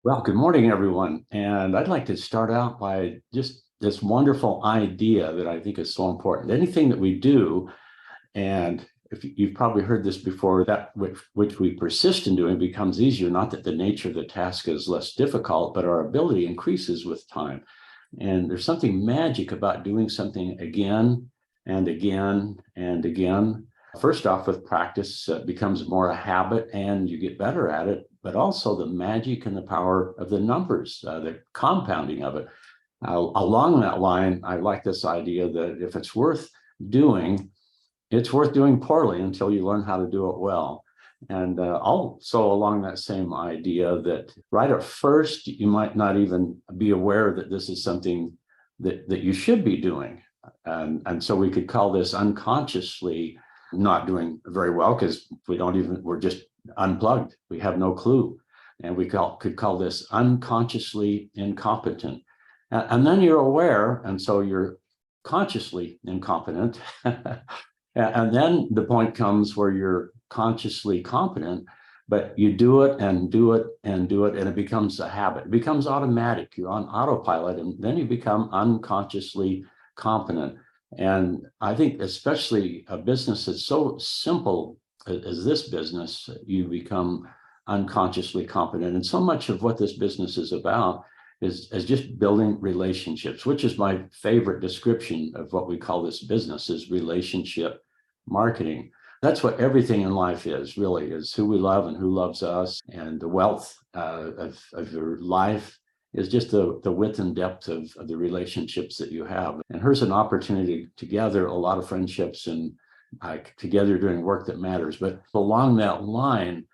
Well, good morning, everyone. And I'd like to start out by just this wonderful idea that I think is so important. Anything that we do, and if you've probably heard this before, that which we persist in doing becomes easier. Not that the nature of the task is less difficult, but our ability increases with time. And there's something magic about doing something again and again and again. First off, with practice, it becomes more a habit and you get better at it, but also the magic and the power of the numbers, the compounding of it. Along that line, I like this idea that if it's worth doing, it's worth doing poorly until you learn how to do it well. And also along that same idea that right at first, you might not even be aware that this is something that you should be doing. And so we could call this unconsciously not doing very well because we're just unplugged. We have no clue. And we could call this unconsciously incompetent. And then you're aware, and so you're consciously incompetent. And then the point comes where you're consciously competent, but you do it and do it and do it, and it becomes a habit. It becomes automatic. You're on autopilot, and then you become unconsciously competent. And I think especially a business that's so simple as this business, you become unconsciously competent. And so much of what this business is about is just building relationships, which is my favorite description of what we call this business, is relationship marketing. That's what everything in life is, really, is who we love and who loves us. And the wealth of your life is just the width and depth of the relationships that you have. And here's an opportunity to gather a lot of friendships and together doing work that matters. But along that line,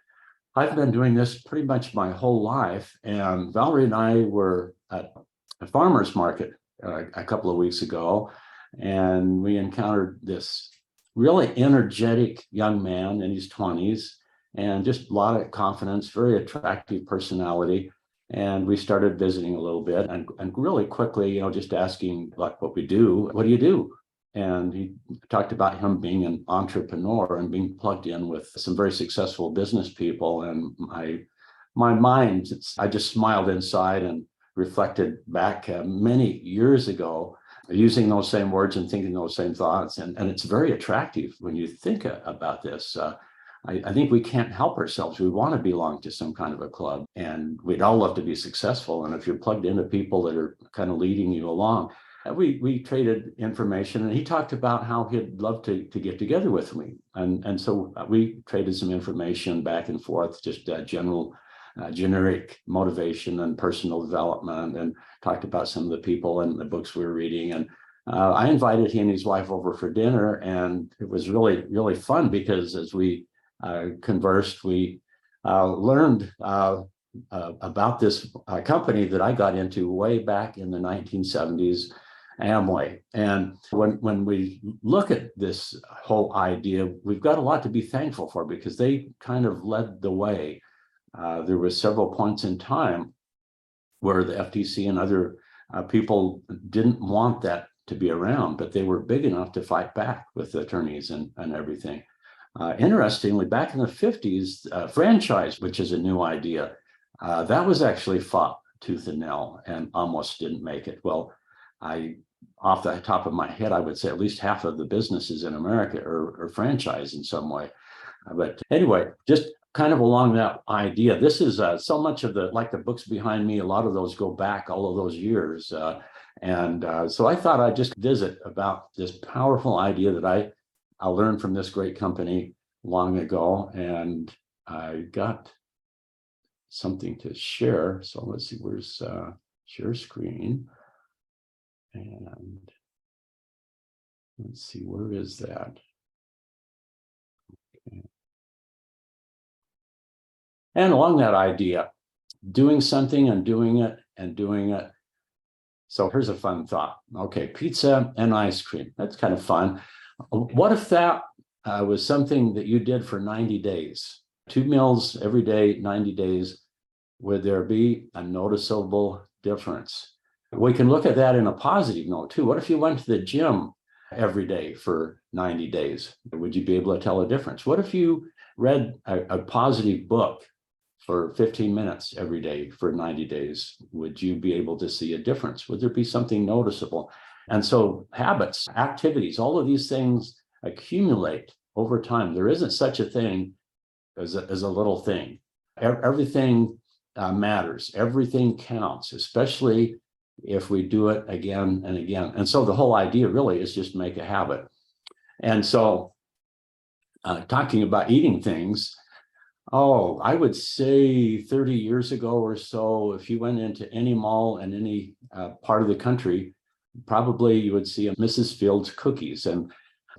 I've been doing this pretty much my whole life. And Valerie and I were at a farmer's market a couple of weeks ago, and we encountered this really energetic young man in his 20s and just a lot of confidence, very attractive personality. And we started visiting a little bit and really quickly, just asking like what we do. What do you do? And he talked about him being an entrepreneur and being plugged in with some very successful business people. And my mind, I just smiled inside and reflected back many years ago, using those same words and thinking those same thoughts. And it's very attractive when you think about this. I think we can't help ourselves. We want to belong to some kind of a club, and we'd all love to be successful. And if you're plugged into people that are kind of leading you along, we traded information, and he talked about how he'd love to get together with me. And so we traded some information back and forth, just generic motivation and personal development, and talked about some of the people and the books we were reading. And I invited he and his wife over for dinner, and it was really, really fun because as we conversed, we learned about this company that I got into way back in the 1970s, Amway. And when we look at this whole idea, we've got a lot to be thankful for because they kind of led the way. There were several points in time where the FTC and other people didn't want that to be around, but they were big enough to fight back with attorneys and everything. Interestingly, back in the 50s, franchise, which is a new idea, that was actually fought tooth and nail and almost didn't make it. Well, off the top of my head, I would say at least half of the businesses in America are franchised in some way. But anyway, just kind of along that idea, this is so much of like the books behind me, a lot of those go back all of those years. So I thought I'd just visit about this powerful idea that I learned from this great company long ago, and I got something to share. So let's see, where's share screen? And let's see, where is that? Okay. And along that idea, doing something and doing it and doing it. So here's a fun thought. Okay, pizza and ice cream. That's kind of fun. What if that was something that you did for 90 days? 2 meals every day, 90 days. Would there be a noticeable difference? We can look at that in a positive note too. What if you went to the gym every day for 90 days? Would you be able to tell a difference? What if you read a positive book for 15 minutes every day for 90 days, would you be able to see a difference? Would there be something noticeable? And so habits, activities, all of these things accumulate over time. There isn't such a thing as a little thing. Everything matters. Everything counts, especially if we do it again and again. And so the whole idea really is just make a habit. And so talking about eating things, I would say 30 years ago or so, if you went into any mall in any part of the country, probably you would see a Mrs. Fields cookies. And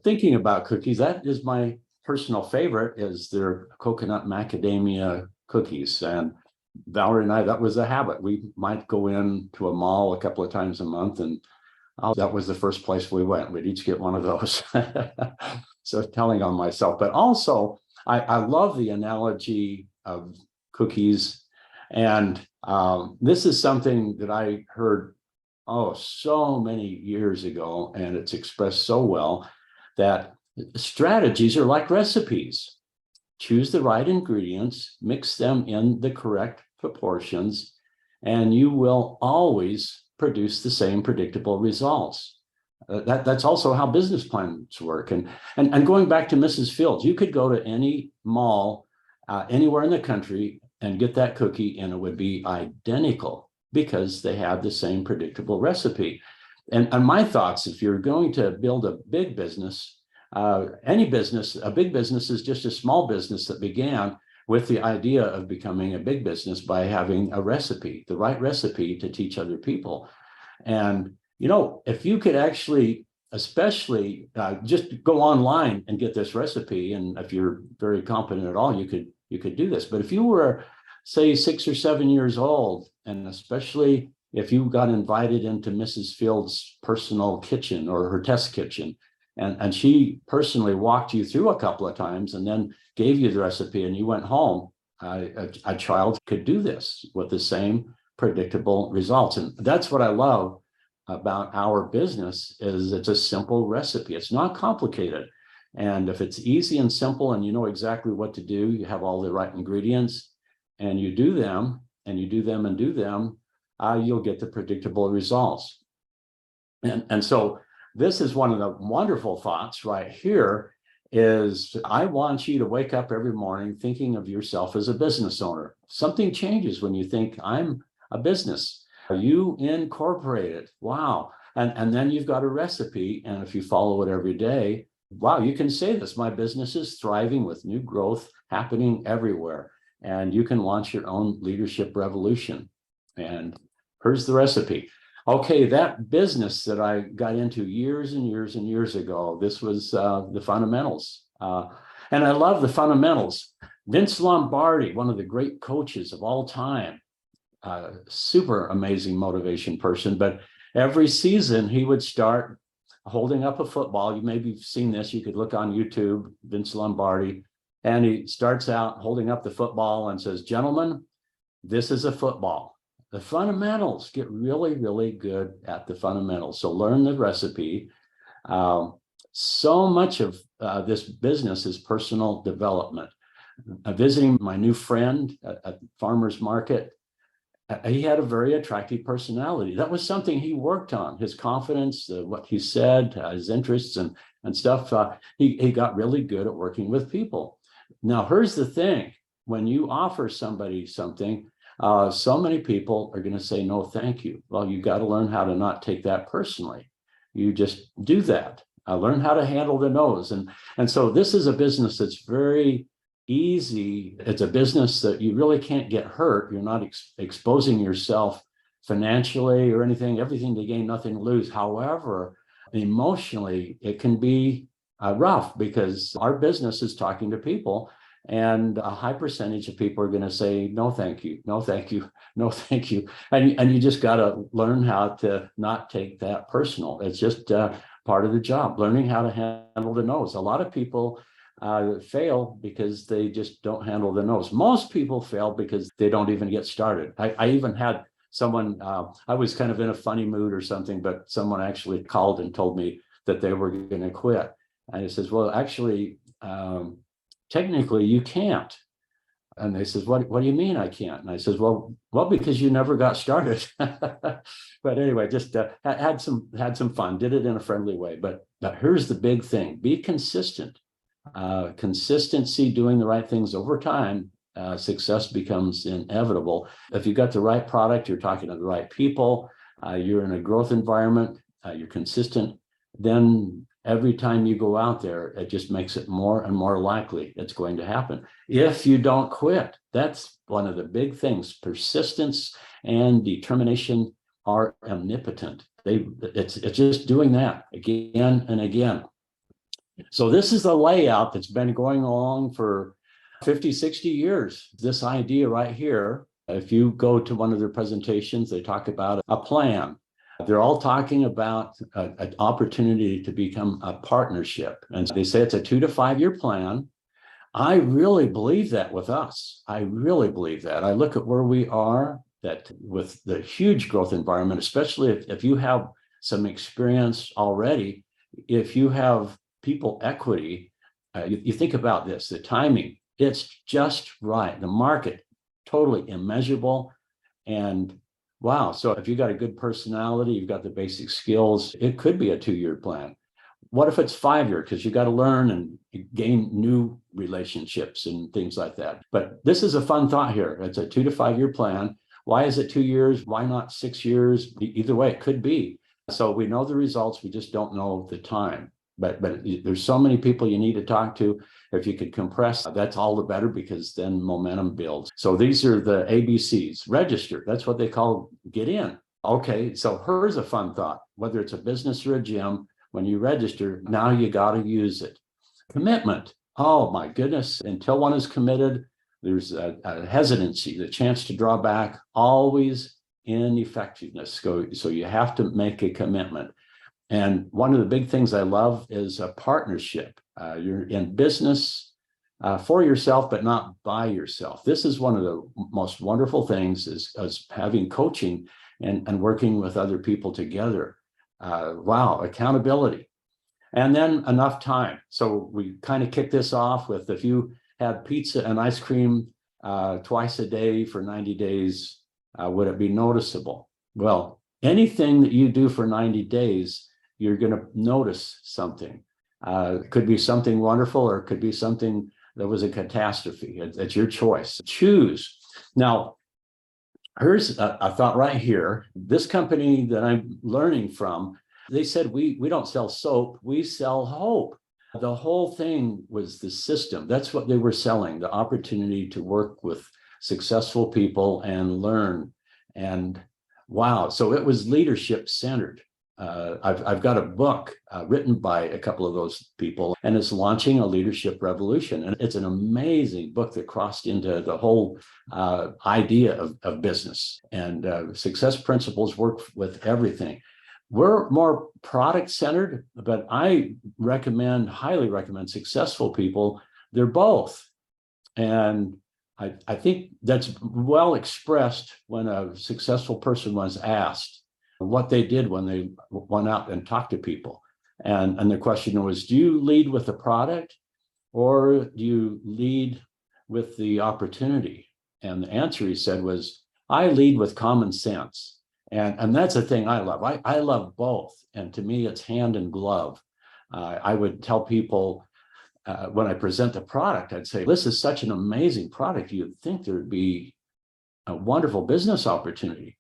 thinking about cookies, that is my personal favorite, is their coconut macadamia cookies. And Valerie and I, that was a habit. We might go in to a mall a couple of times a month, and that was the first place we went. We'd each get one of those. So telling on myself, but also I love the analogy of cookies. And this is something that I heard, so many years ago, and it's expressed so well, that strategies are like recipes. Choose the right ingredients, mix them in the correct proportions, and you will always produce the same predictable results. That's also how business plans work. And going back to Mrs. Fields, you could go to any mall anywhere in the country and get that cookie, and it would be identical because they had the same predictable recipe. And my thoughts, if you're going to build a big business, any business, a big business is just a small business that began with the idea of becoming a big business by having a recipe, the right recipe to teach other people. And, if you could actually, especially just go online and get this recipe, and if you're very competent at all, you could do this. But if you were, say, 6 or 7 years old, and especially if you got invited into Mrs. Fields' personal kitchen or her test kitchen, and she personally walked you through a couple of times and then gave you the recipe and you went home, a child could do this with the same predictable results. And that's what I love about our business, is it's a simple recipe. It's not complicated. And if it's easy and simple and you know exactly what to do, you have all the right ingredients, and you do them and you do them and do them, you'll get the predictable results. And so this is one of the wonderful thoughts right here, is I want you to wake up every morning thinking of yourself as a business owner. Something changes when you think, I'm a business. You incorporate it. Wow. And then you've got a recipe. And if you follow it every day, wow, you can say this: my business is thriving with new growth happening everywhere. And you can launch your own leadership revolution. And here's the recipe. Okay, that business that I got into years and years and years ago, this was the fundamentals. And I love the fundamentals. Vince Lombardi, one of the great coaches of all time, super amazing motivation person, but every season he would start holding up a football. You maybe have seen this. You could look on YouTube, Vince Lombardi, and he starts out holding up the football and says, "Gentlemen, this is a football. The fundamentals, get really, really good at the fundamentals. So learn the recipe." So much of this business is personal development. Visiting my new friend at farmer's market, he had a very attractive personality. That was something he worked on: his confidence, what he said, his interests and stuff. He got really good at working with people. Now, here's the thing. When you offer somebody something, so many people are going to say, no, thank you. Well, you got to learn how to not take that personally. You just do that. Learn how to handle the no's. And so this is a business that's very easy. It's a business that you really can't get hurt. You're not exposing yourself financially or anything, everything to gain, nothing to lose. However, emotionally, it can be rough, because our business is talking to people. And a high percentage of people are going to say, no, thank you, no, thank you, no, thank you. And you just got to learn how to not take that personal. It's just part of the job, learning how to handle the no's. A lot of people fail because they just don't handle the no's. Most people fail because they don't even get started. I even had someone, I was kind of in a funny mood or something, but someone actually called and told me that they were going to quit. And he says, well, actually, technically you can't. And they says, what do you mean I can't? And I says, well, because you never got started. But anyway, just had some fun, did it in a friendly way. But here's the big thing: be consistent. Consistency, doing the right things over time, success becomes inevitable. If you got the right product, you're talking to the right people, you're in a growth environment, you're consistent, then every time you go out there, it just makes it more and more likely it's going to happen. If you don't quit, that's one of the big things. Persistence and determination are omnipotent. It's just doing that again and again. So this is the layout that's been going along for 50, 60 years. This idea right here, if you go to one of their presentations, they talk about a plan. They're all talking about an opportunity to become a partnership. And they say it's a 2 to 5 year plan. I really believe that with us. I really believe that. I look at where we are, that with the huge growth environment, especially if you have some experience already, if you have people equity, you think about this, the timing, it's just right. The market, totally immeasurable. And wow, so if you got a good personality, you've got the basic skills, it could be a 2-year plan. What if it's 5-year? Because you got to learn and gain new relationships and things like that. But this is a fun thought here. It's a 2 to 5 year plan. Why is it 2 years? Why not 6 years? Either way, it could be. So we know the results, we just don't know the time. But there's so many people you need to talk to. If you could compress, that's all the better, because then momentum builds. So these are the ABCs. Register, that's what they call get in. Okay, so here's a fun thought. Whether it's a business or a gym, when you register, now you got to use it. Commitment. Oh my goodness, until one is committed, there's a hesitancy, the chance to draw back, always ineffectiveness. So you have to make a commitment. And one of the big things I love is a partnership. You're in business for yourself, but not by yourself. This is one of the most wonderful things is having coaching and working with other people together. Wow, accountability. And then enough time. So we kind of kick this off with, if you had pizza and ice cream twice a day for 90 days, would it be noticeable? Well, anything that you do for 90 days, you're going to notice something. It could be something wonderful, or it could be something that was a catastrophe. It's your choice. Choose. Now, here's a thought right here. This company that I'm learning from, they said, we don't sell soap, we sell hope. The whole thing was the system. That's what they were selling, the opportunity to work with successful people and learn. And wow, so it was leadership centered. I've got a book written by a couple of those people, and it's launching a leadership revolution. And it's an amazing book that crossed into the whole idea of business, and success principles work with everything. We're more product centered, but I highly recommend successful people. They're both. And I think that's well expressed when a successful person was asked what they did when they went out and talked to people. And the question was, do you lead with the product, or do you lead with the opportunity? And the answer, he said, was, I lead with common sense. And that's the thing I love. I love both. And to me, it's hand in glove. I would tell people when I present the product, I'd say, this is such an amazing product. You'd think there'd be a wonderful business opportunity.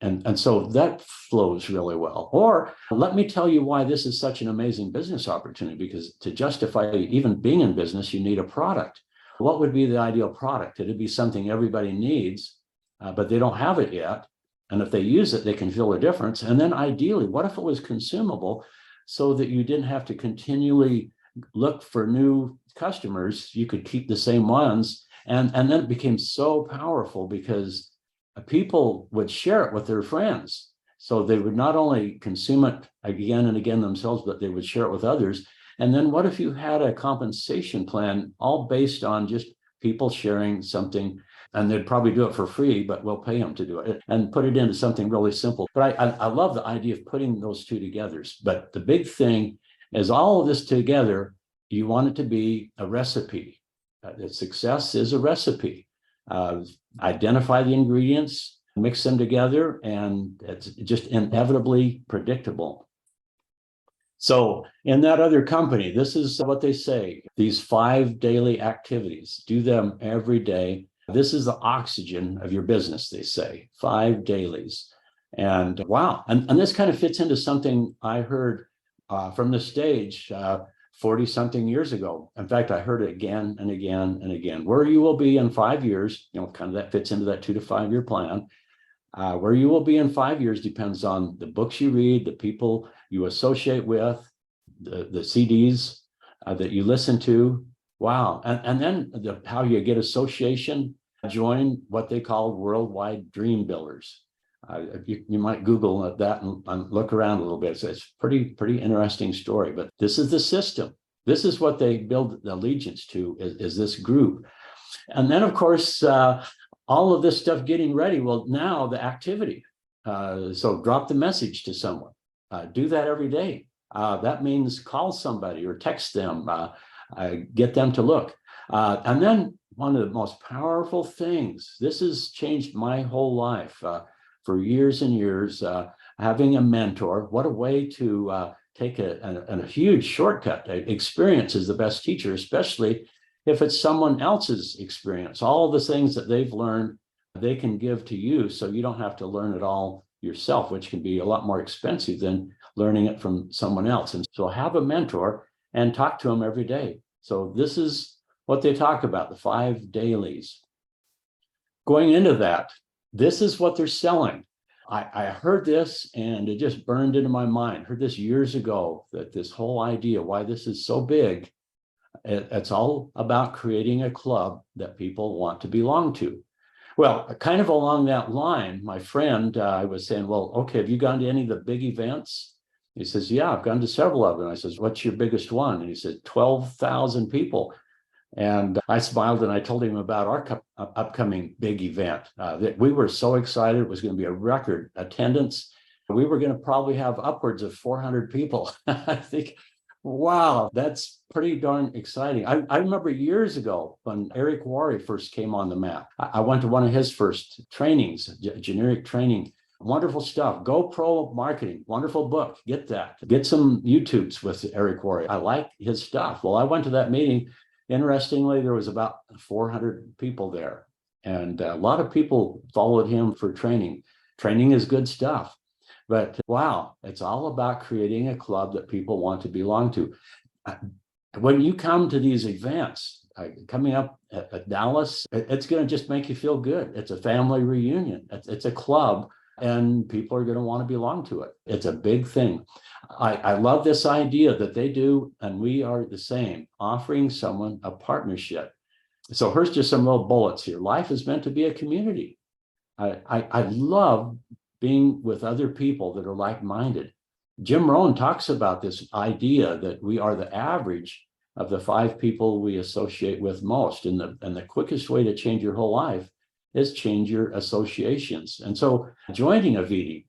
And so that flows really well. Or let me tell you why this is such an amazing business opportunity, because to justify even being in business, you need a product. What would be the ideal product? It'd be something everybody needs, but they don't have it yet. And if they use it, they can feel a difference. And then ideally, what if it was consumable so that you didn't have to continually look for new customers? You could keep the same ones. And then it became so powerful because people would share it with their friends. So they would not only consume it again and again themselves, but they would share it with others. And then what if you had a compensation plan all based on just people sharing something, and they'd probably do it for free, but we'll pay them to do it, and put it into something really simple. But I love the idea of putting those two together. But the big thing is all of this together, you want it to be a recipe. That success is a recipe. identify the ingredients, mix them together, and it's just inevitably predictable. So in that other company, this is what they say: these 5 daily activities, do them every day. This is the oxygen of your business, they say, 5 dailies. And wow, and this kind of fits into something I heard from the stage 40 something years ago. In fact, I heard it again and again and again. Where you will be in 5 years, kind of that fits into that 2 to 5 year plan. Where you will be in 5 years depends on the books you read, the people you associate with, the CDs that you listen to. Wow. And then how you get association, join what they call worldwide dream builders. You might Google that and look around a little bit. So it's pretty interesting story, but this is the system. This is what they build allegiance to, is this group. And then, of course, all of this stuff getting ready. Well, now the activity. So drop the message to someone. Do that every day. That means call somebody or text them, get them to look. And then one of the most powerful things, this has changed my whole life for years and years, having a mentor. What a way to take a huge shortcut. Experience is the best teacher, especially if it's someone else's experience. All the things that they've learned, they can give to you, so you don't have to learn it all yourself, which can be a lot more expensive than learning it from someone else. And so have a mentor and talk to them every day. So this is what they talk about, the 5 dailies. Going into that, this is what they're selling. I heard this and it just burned into my mind. Heard this years ago, that this whole idea, why this is so big, it's all about creating a club that people want to belong to. Well, kind of along that line, my friend, I was saying, well, okay, have you gone to any of the big events? He says, yeah, I've gone to several of them. I says, what's your biggest one? And he said, 12,000 people. And I smiled and I told him about our upcoming big event. That we were so excited. It was going to be a record attendance. We were going to probably have upwards of 400 people. I think, wow, that's pretty darn exciting. I remember years ago when Eric Worre first came on the map. I went to one of his first trainings, generic training. Wonderful stuff. GoPro marketing, wonderful book. Get that. Get some YouTubes with Eric Worre. I like his stuff. Well, I went to that meeting. Interestingly, there was about 400 people there, and a lot of people followed him for training. Training is good stuff, but wow, it's all about creating a club that people want to belong to. When you come to these events, coming up at Dallas, it's going to just make you feel good. It's a family reunion. It's a club, and people are going to want to belong to it. It's a big thing. I love this idea that they do, and we are the same, offering someone a partnership. So here's just some little bullets here. Life is meant to be a community. I love being with other people that are like-minded. Jim Rohn talks about this idea that we are the average of the 5 people we associate with most. And the quickest way to change your whole life is change your associations. And so joining Avini,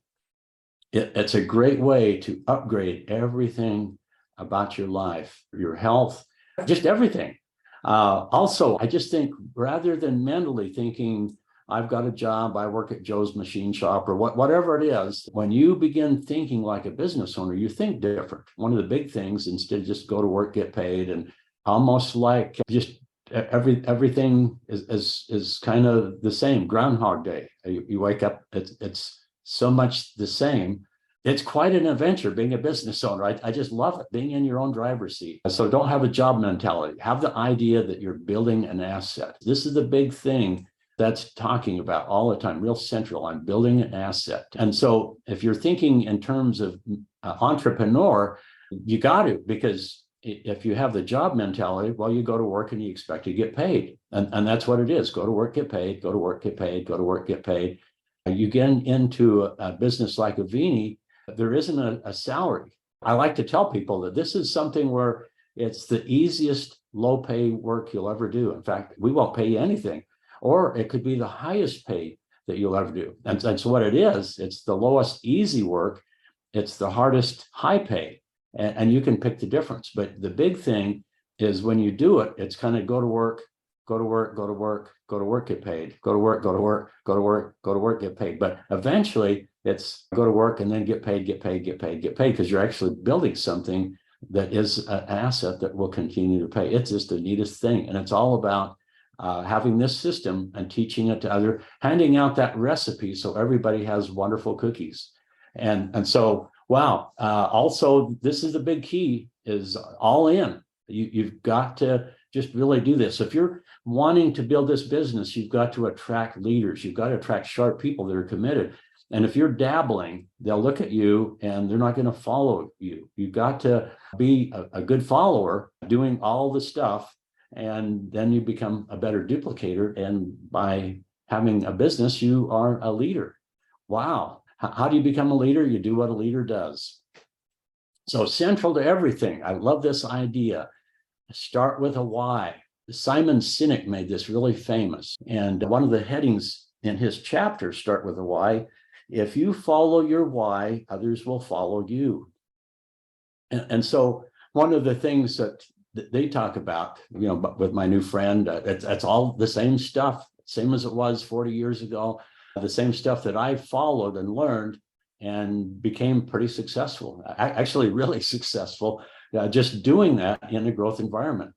it's a great way to upgrade everything about your life, your health, just everything. Also, I just think, rather than mentally thinking, I've got a job, I work at Joe's machine shop, or whatever it is, when you begin thinking like a business owner, you think different. One of the big things, instead of just go to work, get paid, and almost like just everything is kind of the same. Groundhog Day. You wake up, it's so much the same. It's quite an adventure being a business owner. I just love it, being in your own driver's seat. So don't have a job mentality. Have the idea that you're building an asset. This is the big thing that's talking about all the time, real central. I'm building an asset. And so if you're thinking in terms of entrepreneur, you got to, because if you have the job mentality, well, you go to work and you expect to get paid. And that's what it is. Go to work, get paid, go to work, get paid, go to work, get paid. You get into a business like Avini, there isn't a salary. I like to tell people that this is something where it's the easiest low pay work you'll ever do. In fact, we won't pay you anything, or it could be the highest pay that you'll ever do. And so what it is, it's the lowest easy work. It's the hardest high pay. And you can pick the difference. But the big thing is when you do it, it's kind of go to work, go to work, go to work, go to work, get paid, go to work, go to work, go to work, go to work, get paid. But eventually it's go to work and then get paid, get paid, get paid, get paid, because you're actually building something that is an asset that will continue to pay. It's just the neatest thing. And it's all about having this system and teaching it to others, handing out that recipe so everybody has wonderful cookies. And so, wow. Also, this is the big key, is all in. You've got to just really do this. If you're wanting to build this business, you've got to attract leaders. You've got to attract sharp people that are committed. And if you're dabbling, they'll look at you and they're not going to follow you. You've got to be a good follower doing all the stuff, and then you become a better duplicator. And by having a business, you are a leader. Wow. How do you become a leader? You do what a leader does. So central to everything, I love this idea. Start with a why. Simon Sinek made this really famous. And one of the headings in his chapter, Start with a Why. If you follow your why, others will follow you. And so one of the things that they talk about, with my new friend, it's all the same stuff, same as it was 40 years ago, the same stuff that I followed and learned and became pretty successful, actually really successful, just doing that in a growth environment.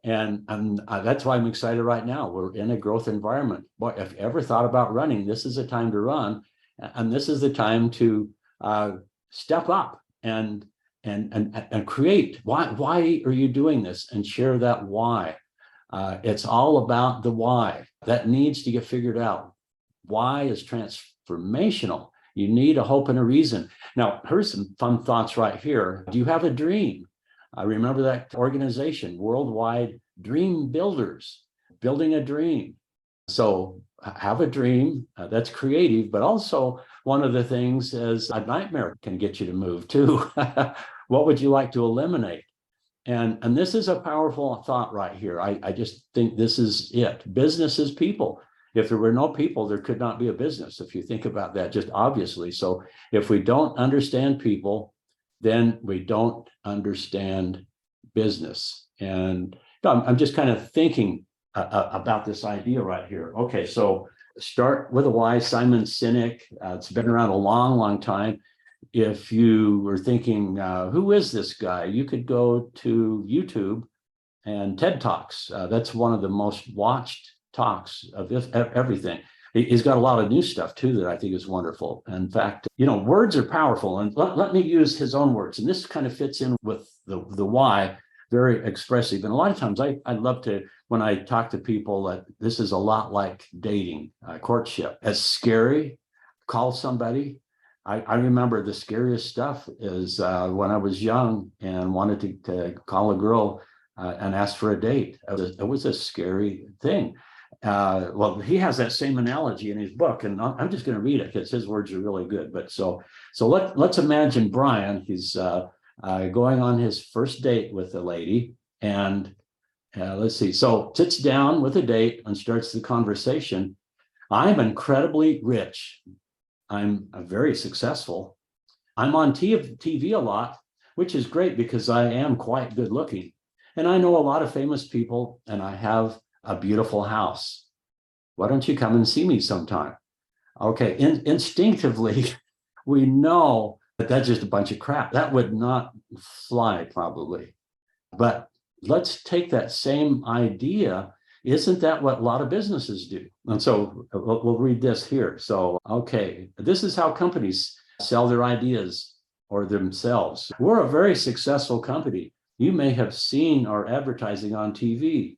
And that's why I'm excited right now. We're in a growth environment. Boy, if you ever thought about running, this is the time to run. And this is the time to step up and create. Why are you doing this? And share that why. It's all about the why. That needs to get figured out. Why is transformational. You need a hope and a reason. Now, here's some fun thoughts right here. Do you have a dream? I remember that organization, Worldwide Dream Builders, building a dream. So have a dream that's creative, but also one of the things is a nightmare can get you to move too. What would you like to eliminate? And this is a powerful thought right here. I just think this is it. Business is people. If there were no people, there could not be a business, if you think about that, just obviously. So if we don't understand people, then we don't understand business. And I'm just kind of thinking about this idea right here. Okay, so start with a why. Simon Sinek, it's been around a long, long time. If you were thinking, who is this guy? You could go to YouTube and TED Talks. That's one of the most watched talks of everything. He's got a lot of new stuff too that I think is wonderful. In fact, words are powerful. And let me use his own words. And this kind of fits in with the why, very expressive. And a lot of times I love to, when I talk to people, that this is a lot like dating, courtship. As scary, call somebody. I remember the scariest stuff is when I was young and wanted to call a girl and ask for a date. It was a scary thing. Well, he has that same analogy in his book, and I'm just going to read it because his words are really good. But so let's imagine Brian. He's going on his first date with a lady, and let's see. So sits down with a date and starts the conversation. I'm incredibly rich. I'm very successful. I'm on TV a lot, which is great because I am quite good looking, and I know a lot of famous people, and I have a beautiful house. Why don't you come and see me sometime? Okay, instinctively, we know that that's just a bunch of crap. That would not fly probably. But let's take that same idea. Isn't that what a lot of businesses do? And so we'll read this here. So, okay, this is how companies sell their ideas or themselves. We're a very successful company. You may have seen our advertising on TV.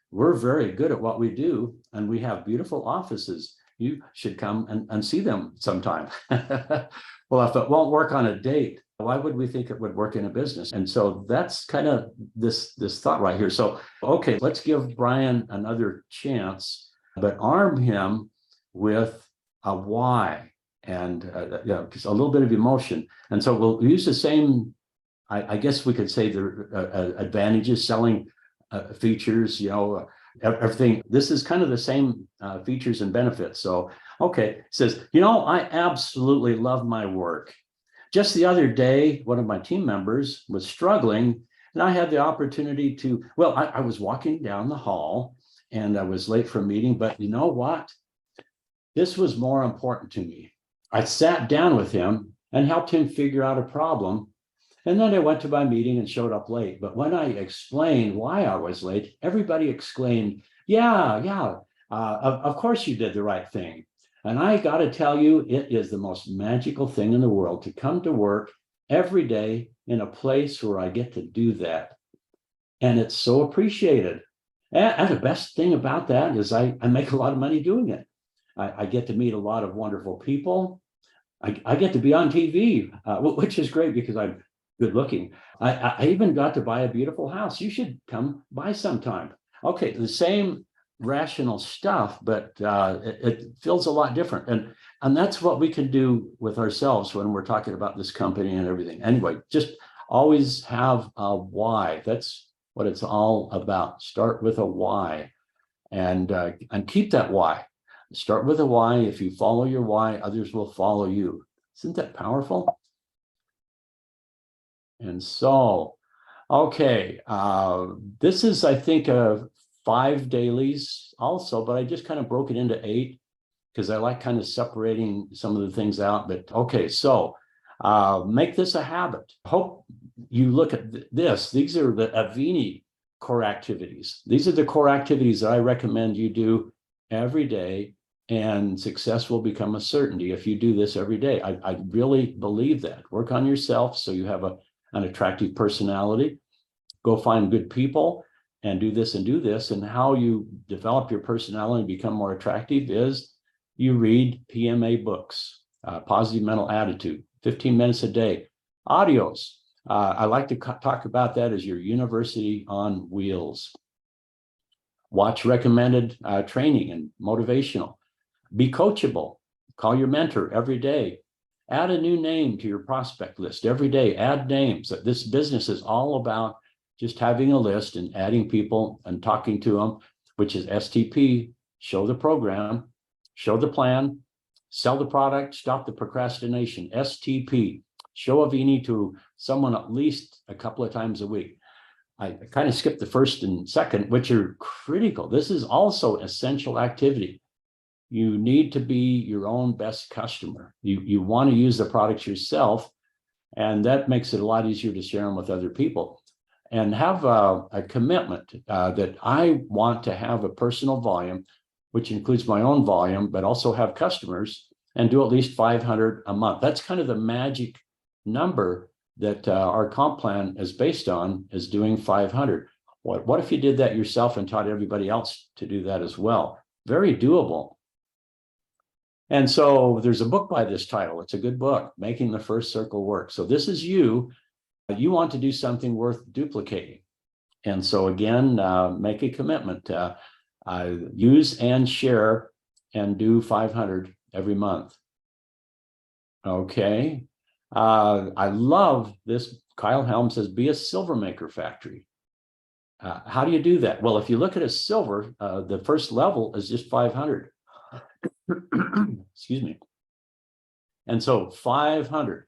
We're very good at what we do, and we have beautiful offices. You should come and see them sometime. Well, if it won't work on a date, why would we think it would work in a business? And so that's kind of this thought right here. So, okay, let's give Brian another chance, but arm him with a why and just a little bit of emotion. And so we'll use the same, I guess we could say the advantages, selling features, everything. This is kind of the same features and benefits. So, okay, it says, I absolutely love my work. Just the other day, one of my team members was struggling, and I had the opportunity to, I was walking down the hall and I was late for a meeting, but you know what? This was more important to me. I sat down with him and helped him figure out a problem. And then I went to my meeting and showed up late. But when I explained why I was late, everybody exclaimed, yeah, of course you did the right thing. And I got to tell you, it is the most magical thing in the world to come to work every day in a place where I get to do that. And it's so appreciated. And the best thing about that is I make a lot of money doing it. I get to meet a lot of wonderful people. I get to be on TV, which is great because I'm good looking. I even got to buy a beautiful house. You should come by sometime. Okay, the same rational stuff, but it feels a lot different. And that's what we can do with ourselves when we're talking about this company and everything. Anyway, just always have a why. That's what it's all about. Start with a why, and keep that why. Start with a why. If you follow your why, others will follow you. Isn't that powerful? And so, okay, this is, I think, 5 dailies also, but I just kind of broke it into 8 because I like kind of separating some of the things out. But okay, so make this a habit. Hope you look at this. These are the Avini core activities. These are the core activities that I recommend you do every day, and success will become a certainty if you do this every day. I really believe that. Work on yourself so you have an attractive personality. Go find good people and do this and do this. And how you develop your personality and become more attractive is you read PMA books, Positive Mental Attitude, 15 minutes a day. Audios. I like to talk about that as your university on wheels. Watch recommended training and motivational. Be coachable. Call your mentor every day. Add a new name to your prospect list every day. Add names. This business is all about just having a list and adding people and talking to them, which is STP, show the program, show the plan, sell the product, stop the procrastination. STP, show Avini to someone at least a couple of times a week. I kind of skipped the first and second, which are critical. This is also essential activity. You need to be your own best customer. You want to use the products yourself, and that makes it a lot easier to share them with other people. And have a commitment that I want to have a personal volume, which includes my own volume, but also have customers, and do at least 500 a month. That's kind of the magic number that our comp plan is based on, is doing 500. What if you did that yourself and taught everybody else to do that as well? Very doable. And so there's a book by this title. It's a good book, Making the First Circle Work. So this is you. You want to do something worth duplicating. And so again, make a commitment. Use and share and do 500 every month. Okay. I love this. Kyle Helm says, be a silver maker factory. How do you do that? Well, if you look at a silver, the first level is just 500. Excuse me. And so 500.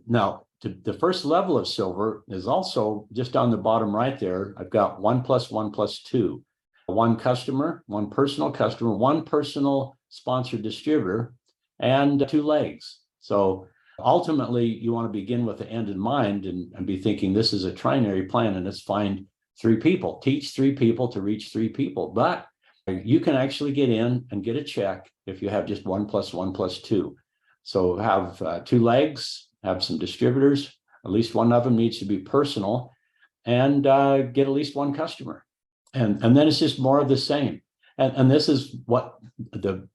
Now, the first level of silver is also just on the bottom right there. I've got 1 + 1 + 2. One customer, one personal customer, one personal sponsored distributor, and 2 legs. So ultimately, you want to begin with the end in mind and be thinking this is a trinary plan, and it's find 3 people, teach 3 people to reach 3 people. But you can actually get in and get a check if you have just 1 + 1 + 2. So have 2 legs, have some distributors, at least one of them needs to be personal, and get at least 1 customer. And then it's just more of the same. And this is what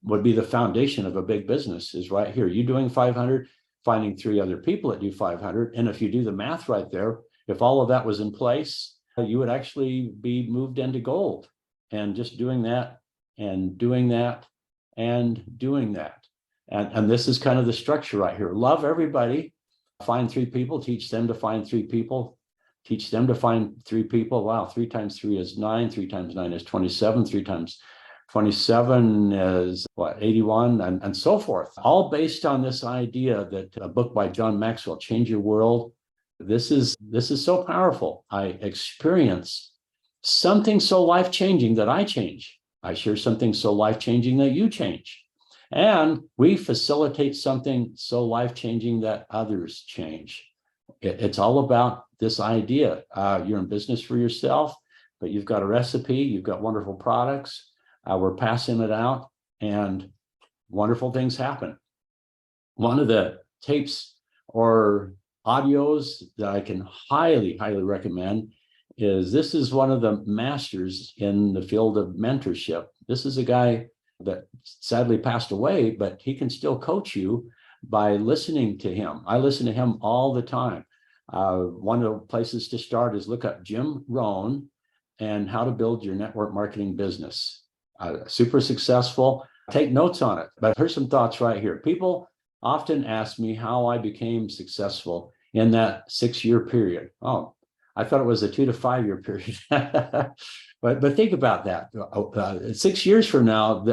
would be the foundation of a big business, is right here. You doing 500, finding 3 other people that do 500. And if you do the math right there, if all of that was in place, you would actually be moved into gold. And just doing that and doing that and doing that. And this is kind of the structure right here. Love everybody, find 3 people, teach them to find 3 people, teach them to find 3 people. Wow, 3 times 3 is 9, 3 times 9 is 27, 3 times 27 is what, 81, and so forth. All based on this idea that a book by John Maxwell, Change Your World. This is so powerful. I experience something so life-changing that I change. I share something so life-changing that you change. And we facilitate something so life-changing that others change. It's all about this idea. You're in business for yourself, but you've got a recipe, you've got wonderful products, we're passing it out, and wonderful things happen. One of the tapes or audios that I can highly, highly recommend is this is one of the masters in the field of mentorship. This is a guy that sadly passed away, but he can still coach you by listening to him. I listen to him all the time. One of the places to start is look up Jim Rohn and how to build your network marketing business. Super successful. Take notes on it. But here's some thoughts right here. People often ask me how I became successful in that 6-year period. Oh, I thought it was a 2 to 5 year period. But think about that. 6 years from now,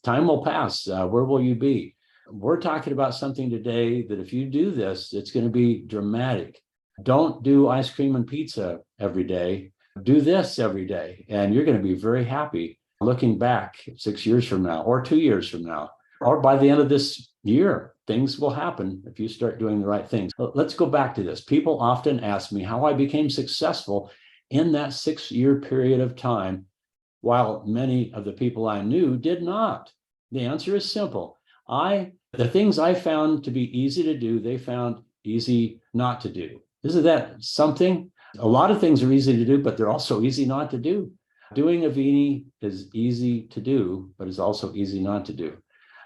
time will pass. Where will you be? We're talking about something today that if you do this, it's going to be dramatic. Don't do ice cream and pizza every day. Do this every day, and you're going to be very happy looking back 6 years from now, or 2 years from now, or by the end of this year. Things will happen if you start doing the right things. Let's go back to this. People often ask me how I became successful in that 6-year period of time, while many of the people I knew did not. The answer is simple. The things I found to be easy to do, they found easy not to do. Isn't that something? A lot of things are easy to do, but they're also easy not to do. Doing Avini is easy to do, but it's also easy not to do.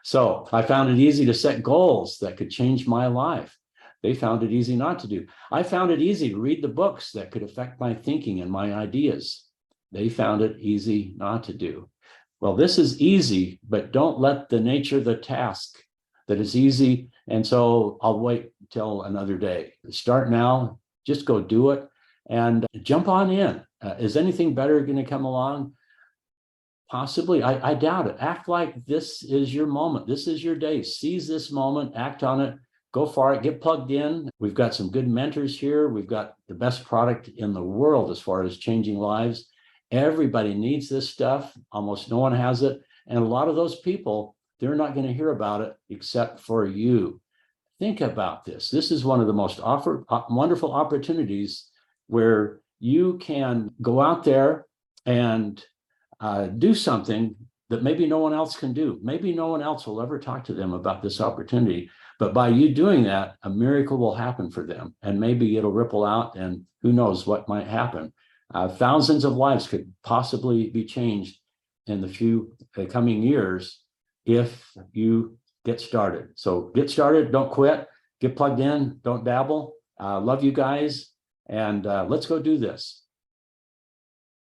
So I found it easy to set goals that could change my life. They found it easy not to do. I found it easy to read the books that could affect my thinking and my ideas. They found it easy not to do. Well, this is easy, but don't let the nature of the task that is easy. And so I'll wait till another day. Start now, just go do it and jump on in. Is anything better going to come along? Possibly. I doubt it. Act like this is your moment. This is your day. Seize this moment, act on it, go for it, get plugged in. We've got some good mentors here. We've got the best product in the world as far as changing lives. Everybody needs this stuff. Almost no one has it. And a lot of those people, they're not going to hear about it except for you. Think about this. This is one of the most wonderful opportunities where you can go out there and do something that maybe no one else can do. Maybe no one else will ever talk to them about this opportunity. But by you doing that, a miracle will happen for them. And maybe it'll ripple out, and who knows what might happen. Thousands of lives could possibly be changed in the coming years if you get started. So get started, don't quit, get plugged in, don't dabble. Love you guys, and let's go do this.